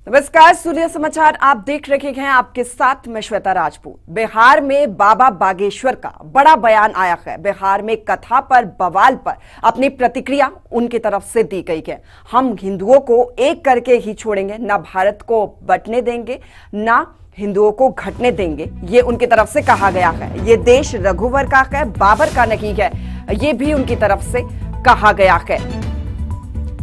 नमस्कार, सूर्य समाचार आप देख रहे हैं। आपके साथ मैं श्वेता राजपूत। बिहार में बाबा बागेश्वर का बड़ा बयान आया है। बिहार में कथा पर बवाल पर अपनी प्रतिक्रिया उनकी तरफ से दी गई है। हम हिंदुओं को एक करके ही छोड़ेंगे, ना भारत को बंटने देंगे, ना हिंदुओं को घटने देंगे, ये उनकी तरफ से कहा गया है। ये देश रघुवर का है, बाबर का नहीं है, ये भी उनकी तरफ से कहा गया है।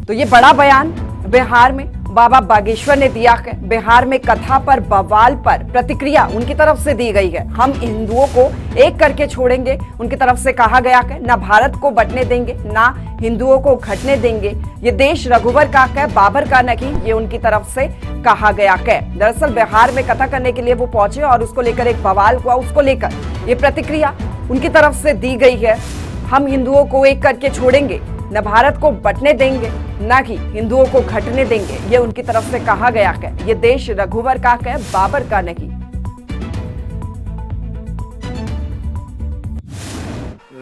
तो ये बड़ा बयान बिहार में बाबा बागेश्वर ने दिया है। बिहार में कथा पर बवाल पर प्रतिक्रिया उनकी तरफ से दी गई है। हम हिंदुओं को एक करके छोड़ेंगे, उनकी तरफ से कहा गया है। ना भारत को बंटने देंगे, ना हिंदुओं को घटने देंगे। ये देश रघुवर का है, बाबर का नहीं, ये उनकी तरफ से कहा गया है। दरअसल बिहार में कथा करने के लिए वो पहुंचे और उसको लेकर एक बवाल हुआ। उसको लेकर ये प्रतिक्रिया उनकी तरफ से दी गई है। हम हिंदुओं को एक करके छोड़ेंगे, न भारत को बंटने देंगे, ना कि हिंदुओं को घटने देंगे, ये उनकी तरफ से कहा गया है। ये देश रघुवर का है, बाबर का नहीं।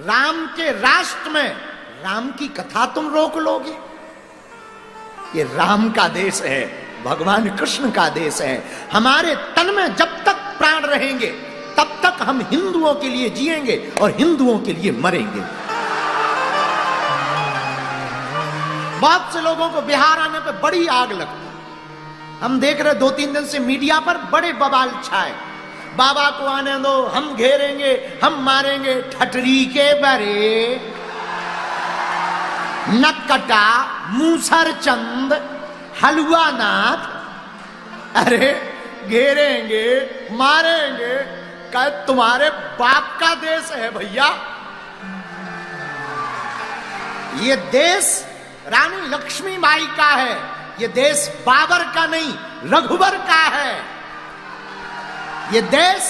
राम के राष्ट्र में राम की कथा तुम रोक लोगे? ये राम का देश है, भगवान कृष्ण का देश है। हमारे तन में जब तक प्राण रहेंगे तब तक हम हिंदुओं के लिए जिएंगे और हिंदुओं के लिए मरेंगे। बहुत से लोगों को बिहार आने पे बड़ी आग लगती। हम देख रहे 2-3 दिन से मीडिया पर बड़े बवाल छाए। बाबा को आने दो, हम घेरेंगे, हम मारेंगे। ठटरी के बरे, नक्कटा, मूसर चंद, हलुआ नाथ, अरे घेरेंगे, मारेंगे। क्या तुम्हारे बाप का देश है भैया? ये देश रानी लक्ष्मीबाई का है। ये देश बाबर का नहीं, रघुवर का है। ये देश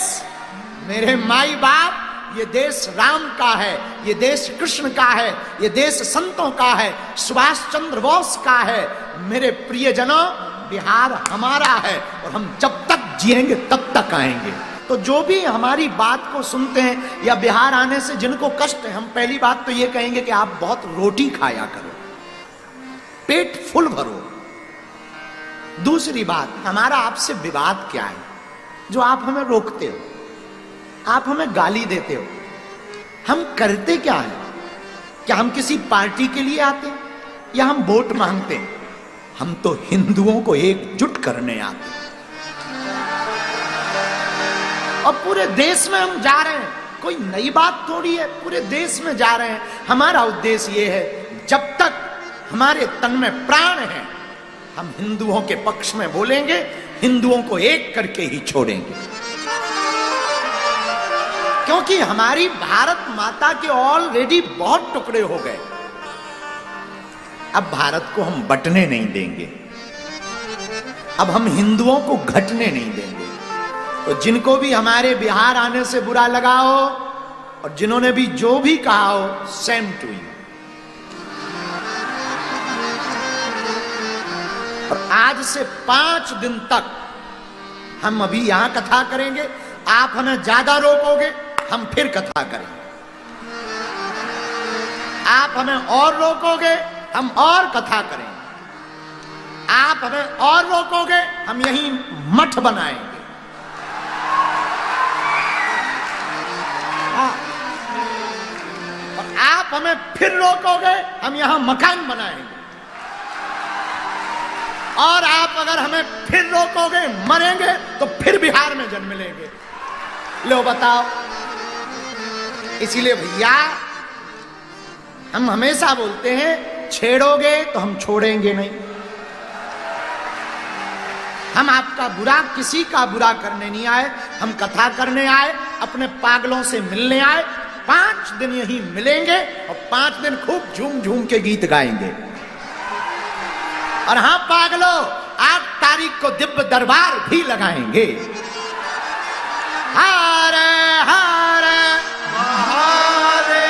मेरे माई बाप, ये देश राम का है, ये देश कृष्ण का है, ये देश संतों का है, सुभाष चंद्र बोस का है। मेरे प्रियजनों, बिहार हमारा है और हम जब तक जिएंगे तब तक आएंगे। तो जो भी हमारी बात को सुनते हैं या बिहार आने से जिनको कष्ट है, हम पहली बात तो ये कहेंगे कि आप बहुत रोटी खाया करो, पेट फुल भरो। दूसरी बात, हमारा आपसे विवाद क्या है जो आप हमें रोकते हो, आप हमें गाली देते हो? हम करते क्या है? क्या हम किसी पार्टी के लिए आते हैं या हम वोट मांगते हैं? हम तो हिंदुओं को एकजुट करने आते हैं। और पूरे देश में हम जा रहे हैं, कोई नई बात थोड़ी है, पूरे देश में जा रहे हैं। हमारा उद्देश्य यह है, जब तक हमारे तन में प्राण है हम हिंदुओं के पक्ष में बोलेंगे, हिंदुओं को एक करके ही छोड़ेंगे। क्योंकि हमारी भारत माता के ऑलरेडी बहुत टुकड़े हो गए। अब भारत को हम बंटने नहीं देंगे, अब हम हिंदुओं को घटने नहीं देंगे। तो जिनको भी हमारे बिहार आने से बुरा लगा हो और जिन्होंने भी जो भी कहा हो, सेम टू यू। और आज से 5 दिन तक हम अभी यहां कथा करेंगे। आप हमें ज्यादा रोकोगे, हम फिर कथा करेंगे। आप हमें और रोकोगे, हम और कथा करेंगे। आप हमें और रोकोगे, हम यहीं मठ बनाएंगे। और आप हमें फिर रोकोगे, हम यहां मकान बनाएंगे। और आप अगर हमें फिर रोकोगे, मरेंगे, तो फिर बिहार में जन्म लेंगे। लो बताओ। इसीलिए भैया हम हमेशा बोलते हैं, छेड़ोगे तो हम छोड़ेंगे नहीं। हम आपका बुरा, किसी का बुरा करने नहीं आए, हम कथा करने आए, अपने पागलों से मिलने आए। 5 दिन यहीं मिलेंगे और 5 दिन खूब झूम झूम के गीत गाएंगे। और हां पागलो, 8 तारीख को दिव्य दरबार भी लगाएंगे। हरे हरे महादेव।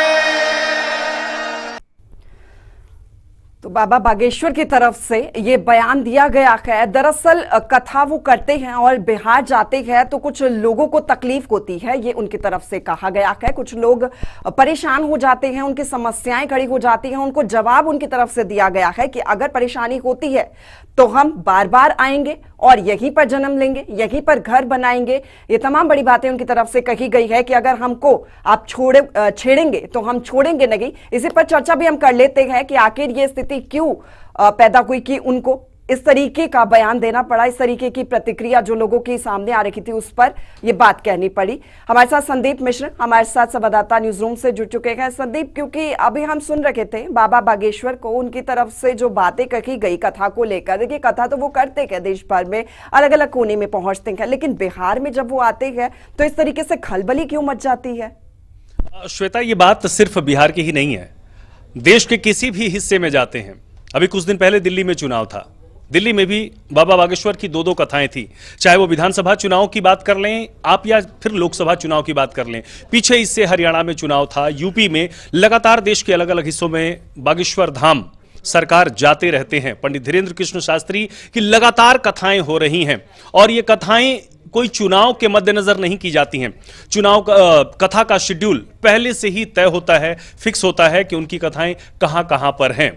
तो बाबा बागेश्वर की तरफ से ये बयान दिया गया है। दरअसल कथा वो करते हैं और बिहार जाते हैं तो कुछ लोगों को तकलीफ होती है, ये उनकी तरफ से कहा गया है। कुछ लोग परेशान हो जाते हैं, उनकी समस्याएं खड़ी हो जाती हैं, उनको जवाब उनकी तरफ से दिया गया है कि अगर परेशानी होती है तो हम बार बार आएंगे और यहीं पर जन्म लेंगे, यहीं पर घर बनाएंगे। ये तमाम बड़ी बातें उनकी तरफ से कही गई है कि अगर हमको आप छेड़ेंगे तो हम छोड़ेंगे नहीं। इसी पर चर्चा भी हम कर लेते हैं कि आखिर ये स्थिति क्यों पैदा हुई कि उनको इस तरीके का बयान देना पड़ा, इस तरीके की प्रतिक्रिया जो लोगों के सामने आ रही थी उस पर यह बात कहनी पड़ी। हमारे साथ संदीप मिश्र हमारे साथ संवाददाता न्यूज रूम से जुड़ चुके हैं। संदीप, क्योंकि अभी हम सुन रहे थे बाबा बागेश्वर को, उनकी तरफ से जो बातें कही गई कथा को लेकर, देखिए कथा तो वो करते हैं, देश भर में अलग अलग कोने में पहुंचते हैं, लेकिन बिहार में जब वो आते हैं तो इस तरीके से खलबली क्यों मच जाती है? श्वेता, ये बात सिर्फ बिहार की ही नहीं है, देश के किसी भी हिस्से में जाते हैं। अभी कुछ दिन पहले दिल्ली में चुनाव था, दिल्ली में भी बाबा बागेश्वर की दो कथाएं थी, चाहे वो विधानसभा चुनाव की बात कर लें आप या फिर लोकसभा चुनाव की बात कर लें। पीछे इससे हरियाणा में चुनाव था, यूपी में, लगातार देश के अलग अलग हिस्सों में बागेश्वर धाम सरकार जाते रहते हैं। पंडित धीरेन्द्र कृष्ण शास्त्री की लगातार कथाएं हो रही हैं और ये कथाएं कोई चुनाव के मद्देनजर नहीं की जाती हैं। चुनाव कथा का शेड्यूल पहले से ही तय होता है, फिक्स होता है कि उनकी कथाएं कहां कहां पर हैं।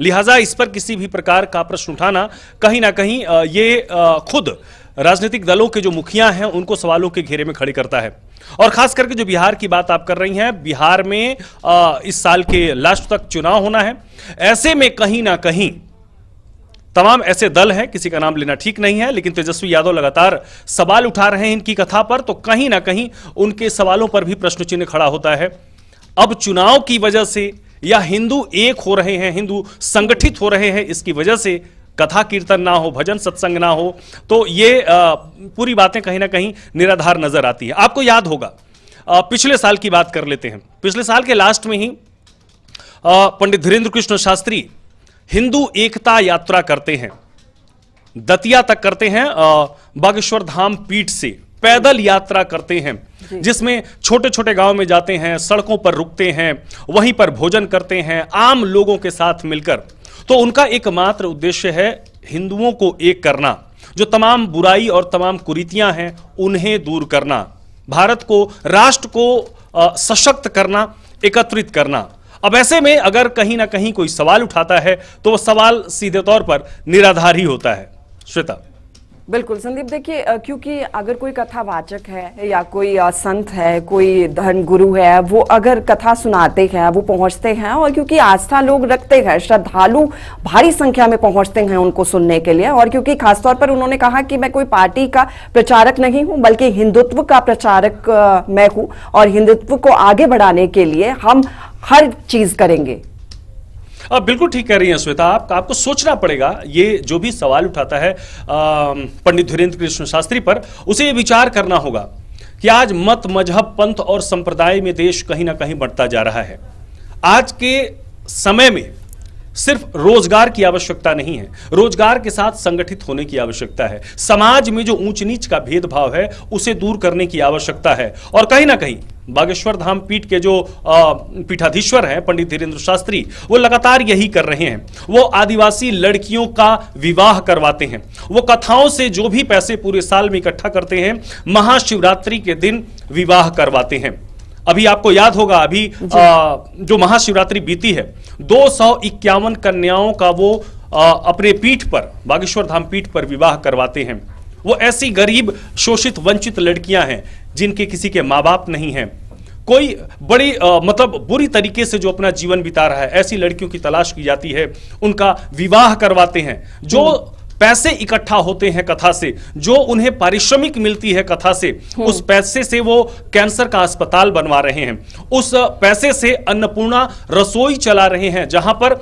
लिहाजा इस पर किसी भी प्रकार का प्रश्न उठाना कहीं ना कहीं ये खुद राजनीतिक दलों के जो मुखिया हैं उनको सवालों के घेरे में खड़ी करता है। और खास करके जो बिहार की बात आप कर रही हैं, बिहार में इस साल के लास्ट तक चुनाव होना है। ऐसे में कहीं ना कहीं तमाम ऐसे दल हैं, किसी का नाम लेना ठीक नहीं है, लेकिन तेजस्वी यादव लगातार सवाल उठा रहे हैं इनकी कथा पर, तो कहीं ना कहीं उनके सवालों पर भी प्रश्न चिन्ह खड़ा होता है। अब चुनाव की वजह से या हिंदू एक हो रहे हैं, हिंदू संगठित हो रहे हैं, इसकी वजह से कथा कीर्तन ना हो, भजन सत्संग ना हो, तो ये पूरी बातें कहीं ना कहीं निराधार नजर आती है। आपको याद होगा, पिछले साल की बात कर लेते हैं। पिछले साल के लास्ट में ही पंडित धीरेन्द्र कृष्ण शास्त्री हिंदू एकता यात्रा करते हैं, दतिया तक करते हैं, बागेश्वर धाम पीठ से पैदल यात्रा करते हैं, जिसमें छोटे छोटे गांव में जाते हैं, सड़कों पर रुकते हैं, वहीं पर भोजन करते हैं आम लोगों के साथ मिलकर। तो उनका एकमात्र उद्देश्य है हिंदुओं को एक करना, जो तमाम बुराई और तमाम कुरीतियां हैं उन्हें दूर करना, भारत को, राष्ट्र को सशक्त करना, एकत्रित करना। अब ऐसे में अगर कहीं ना कहीं कोई सवाल उठाता है तो वह सवाल सीधे तौर पर निराधार ही होता है। श्वेता, बिल्कुल संदीप, देखिए क्योंकि अगर कोई कथावाचक है या कोई संत है, कोई धर्म गुरु है, वो अगर कथा सुनाते हैं, वो पहुंचते हैं, और क्योंकि आस्था लोग रखते हैं, श्रद्धालु भारी संख्या में पहुंचते हैं उनको सुनने के लिए, और क्योंकि खासतौर पर उन्होंने कहा कि मैं कोई पार्टी का प्रचारक नहीं हूं बल्कि हिंदुत्व का प्रचारक मैं हूं, और हिंदुत्व को आगे बढ़ाने के लिए हम हर चीज करेंगे। बिल्कुल ठीक कह रही हैं श्वेता, आपको सोचना पड़ेगा। ये जो भी सवाल उठाता है पंडित धीरेन्द्र कृष्ण शास्त्री पर, उसे ये विचार करना होगा कि आज मत, मजहब, पंथ और संप्रदाय में देश कहीं ना कहीं बढ़ता जा रहा है। आज के समय में सिर्फ रोजगार की आवश्यकता नहीं है, रोजगार के साथ संगठित होने की आवश्यकता है। समाज में जो ऊंच नीच का भेदभाव है उसे दूर करने की आवश्यकता है। और कहीं ना कहीं बागेश्वर धाम पीठ के जो पीठाधीश्वर हैं पंडित धीरेन्द्र शास्त्री, वो लगातार यही कर रहे हैं। वो आदिवासी लड़कियों का विवाह करवाते हैं, वो कथाओं से जो भी पैसे पूरे साल में इकट्ठा करते हैं, महाशिवरात्रि के दिन विवाह करवाते हैं। अभी आपको याद होगा, अभी जो महाशिवरात्रि बीती है, 251 कन्याओं का वो अपने पीठ पर, बागेश्वर धाम पीठ पर विवाह करवाते हैं। वो ऐसी गरीब, शोषित, वंचित लड़कियां हैं जिनके किसी के माँ बाप नहीं हैं, कोई बड़ी मतलब बुरी तरीके से जो अपना जीवन बिता रहा है, ऐसी लड़कियों की तलाश की जाती है, उनका विवाह करवाते हैं। जो पैसे इकट्ठा होते हैं कथा से, जो उन्हें पारिश्रमिक मिलती है कथा से, उस पैसे से वो कैंसर का अस्पताल बनवा रहे हैं, उस पैसे से अन्नपूर्णा रसोई चला रहे हैं, जहां पर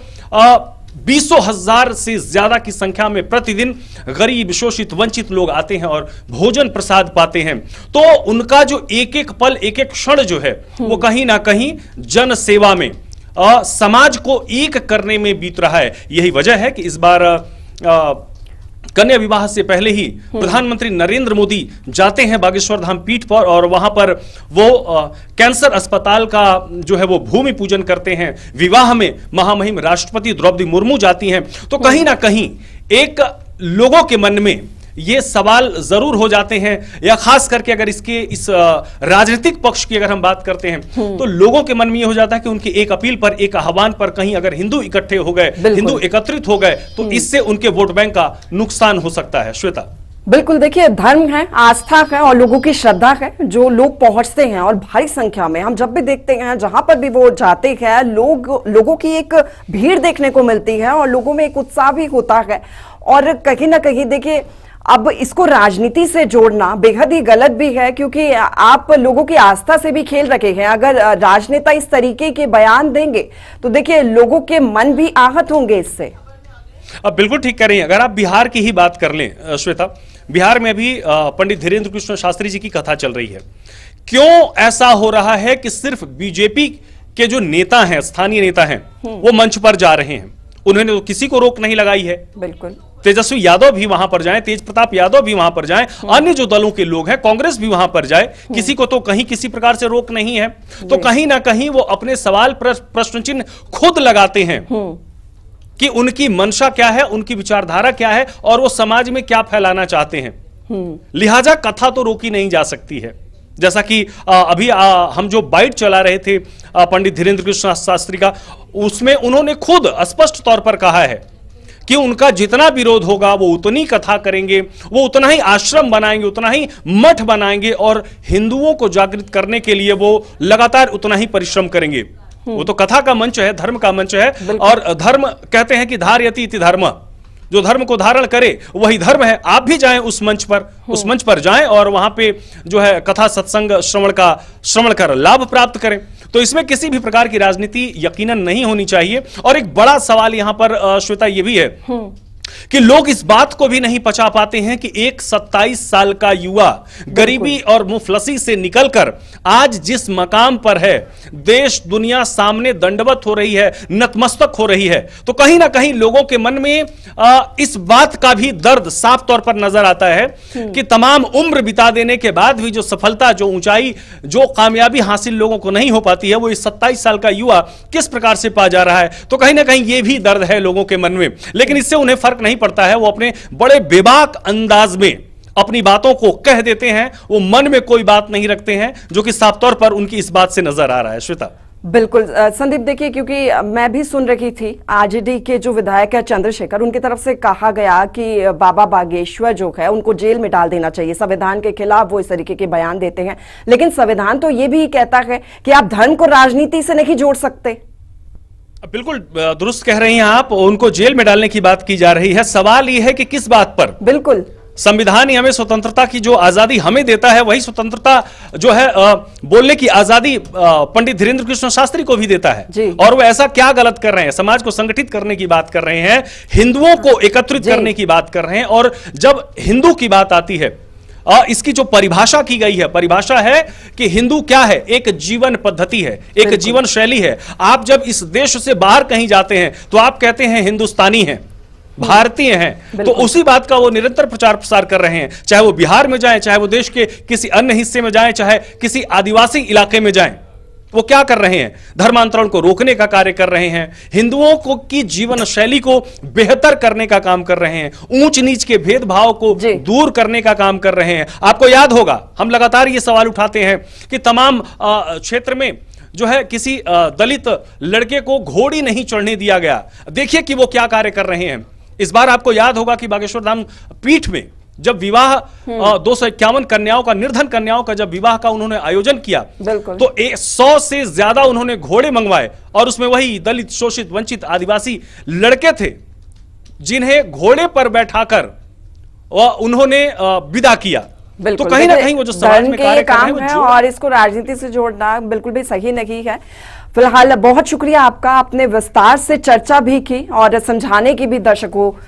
20,000 से ज्यादा की संख्या में प्रतिदिन गरीब, शोषित, वंचित लोग आते हैं और भोजन प्रसाद पाते हैं। तो उनका जो एक एक पल, एक एक क्षण जो है, वो कहीं ना कहीं जन सेवा में, समाज को एक करने में बीत रहा है। यही वजह है कि इस बार कन्या विवाह से पहले ही प्रधानमंत्री नरेंद्र मोदी जाते हैं बागेश्वर धाम पीठ पर, और वहां पर वो कैंसर अस्पताल का जो है वो भूमि पूजन करते हैं। विवाह में महामहिम राष्ट्रपति द्रौपदी मुर्मू जाती हैं। तो कहीं ना कहीं एक लोगों के मन में ये सवाल जरूर हो जाते हैं, या खास करके अगर इस राजनीतिक पक्ष की अगर हम बात करते हैं तो लोगों के मन में ये हो जाता है कि उनकी एक अपील पर, एक आह्वान पर कहीं अगर हिंदू इकट्ठे हो गए, हिंदू एकत्रित हो गए तो इससे उनके वोट बैंक का नुकसान हो सकता है। श्वेता, बिल्कुल, देखिए धर्म है, आस्था है और लोगों की श्रद्धा है, जो लोग पहुंचते हैं और भारी संख्या में हम जब भी देखते हैं, जहां पर भी वो जाते हैं, लोगों की एक भीड़ देखने को मिलती है और लोगों में एक उत्साह भी होता है। और कहीं ना कहीं देखिए अब इसको राजनीति से जोड़ना बेहद ही गलत भी है, क्योंकि आप लोगों की आस्था से भी खेल रखे हैं। अगर राजनेता इस तरीके के बयान देंगे तो देखिए लोगों के मन भी आहत होंगे इससे। अब बिल्कुल ठीक कह रही हैं। अगर आप बिहार की ही बात कर लें श्वेता, बिहार में भी पंडित धीरेन्द्र कृष्ण शास्त्री जी की कथा चल रही है। क्यों ऐसा हो रहा है कि सिर्फ बीजेपी के जो नेता हैं, स्थानीय नेता हैं, वो मंच पर जा रहे हैं? उन्होंने तो किसी को रोक नहीं लगाई है। बिल्कुल, तेजस्वी यादव भी वहां पर जाएं, तेज प्रताप यादव भी वहां पर जाएं, अन्य जो दलों के लोग हैं, कांग्रेस भी वहां पर जाए, किसी को तो कहीं किसी प्रकार से रोक नहीं है। तो कहीं ना कहीं वो अपने सवाल प्रश्न चिन्ह खुद लगाते हैं कि उनकी मंशा क्या है, उनकी विचारधारा क्या है और वो समाज में क्या फैलाना चाहते हैं। लिहाजा कथा तो रोकी नहीं जा सकती है। जैसा कि अभी हम जो बाइट चला रहे थे पंडित धीरेन्द्र कृष्ण शास्त्री का, उसमें उन्होंने खुद स्पष्ट तौर पर कहा है कि उनका जितना विरोध होगा वो उतनी कथा करेंगे, वो उतना ही आश्रम बनाएंगे, उतना ही मठ बनाएंगे और हिंदुओं को जागृत करने के लिए वो लगातार उतना ही परिश्रम करेंगे। वो तो कथा का मंच है, धर्म का मंच है, और धर्म कहते हैं कि धारयति इति धर्म, जो धर्म को धारण करे वही धर्म है। आप भी जाएं उस मंच पर जाएं और वहां पे जो है कथा सत्संग श्रवण कर लाभ प्राप्त करें। तो इसमें किसी भी प्रकार की राजनीति यकीनन नहीं होनी चाहिए। और एक बड़ा सवाल यहां पर श्वेता ये भी है कि लोग इस बात को भी नहीं पचा पाते हैं कि एक 27 साल का युवा गरीबी और मुफलसी से निकलकर आज जिस मकाम पर है, देश दुनिया सामने दंडवत हो रही है, नतमस्तक हो रही है, तो कहीं ना कहीं लोगों के मन में इस बात का भी दर्द साफ तौर पर नजर आता है कि तमाम उम्र बिता देने के बाद भी जो सफलता, जो ऊंचाई, जो कामयाबी हासिल लोगों को नहीं हो पाती है, वो इस 27 साल का युवा किस प्रकार से पा जा रहा है। तो कहीं ना कहीं ये भी दर्द है लोगों के मन में, लेकिन इससे उन्हें फर्क नहीं पड़ता है। वो अपने बड़े बेबाक अंदाज में अपनी बातों को कह देते हैं, वो मन में कोई बात नहीं रखते हैं, जो कि साफ तौर पर उनकी इस बात से नजर आ रहा है। श्वेता, बिल्कुल संदीप, देखिए क्योंकि मैं भी सुन रही थी आरजेडी के जो विधायक है चंद्रशेखर, उनकी तरफ से कहा गया कि बाबा बागेश्वर जो है उनको जेल में डाल देना चाहिए। संविधान के खिलाफ वो इस तरीके के बयान देते हैं, लेकिन संविधान तो ये भी कहता है कि आप धर्म को राजनीति से नहीं जोड़ सकते। बिल्कुल दुरुस्त कह रही हैं आप, उनको जेल में डालने की बात की जा रही है। सवाल यह है कि किस बात पर? बिल्कुल, संविधान ही हमें स्वतंत्रता की जो आजादी हमें देता है, वही स्वतंत्रता जो है बोलने की आजादी पंडित धीरेन्द्र कृष्ण शास्त्री को भी देता है। और वो ऐसा क्या गलत कर रहे हैं? समाज को संगठित करने की बात कर रहे हैं, हिंदुओं को एकत्रित करने की बात कर रहे हैं। और जब हिंदू की बात आती है, इसकी जो परिभाषा की गई है, परिभाषा है कि हिंदू क्या है? एक जीवन पद्धति है, एक जीवन शैली है। आप जब इस देश से बाहर कहीं जाते हैं तो आप कहते हैं हिंदुस्तानी हैं, भारतीय हैं। तो उसी बात का वो निरंतर प्रचार प्रसार कर रहे हैं, चाहे वो बिहार में जाएं, चाहे वो देश के किसी अन्य हिस्से में जाएं, चाहे किसी आदिवासी इलाके में जाएं। वो क्या कर रहे हैं? धर्मांतरण को रोकने का कार्य कर रहे हैं, हिंदुओं को की जीवन शैली को बेहतर करने का काम कर रहे हैं, ऊंच नीच के भेदभाव को दूर करने का काम कर रहे हैं। आपको याद होगा, हम लगातार ये सवाल उठाते हैं कि तमाम क्षेत्र में जो है किसी दलित लड़के को घोड़ी नहीं चढ़ने दिया गया। देखिए कि वो क्या कार्य कर रहे हैं। इस बार आपको याद होगा कि बागेश्वर धाम पीठ में जब विवाह 251 कन्याओं का, निर्धन कन्याओं का जब विवाह का उन्होंने आयोजन किया, तो 100 से ज्यादा उन्होंने घोड़े मंगवाए और उसमें वही दलित, शोषित, वंचित आदिवासी लड़के थे जिन्हें घोड़े पर बैठाकर उन्होंने विदा किया। तो कहीं ना कहीं वो जो समाज में कार्य कर रहे हैं और इसको राजनीति से जोड़ना बिल्कुल भी सही नहीं है। फिलहाल बहुत शुक्रिया आपका, आपने विस्तार से चर्चा भी की और समझाने की भी दर्शकों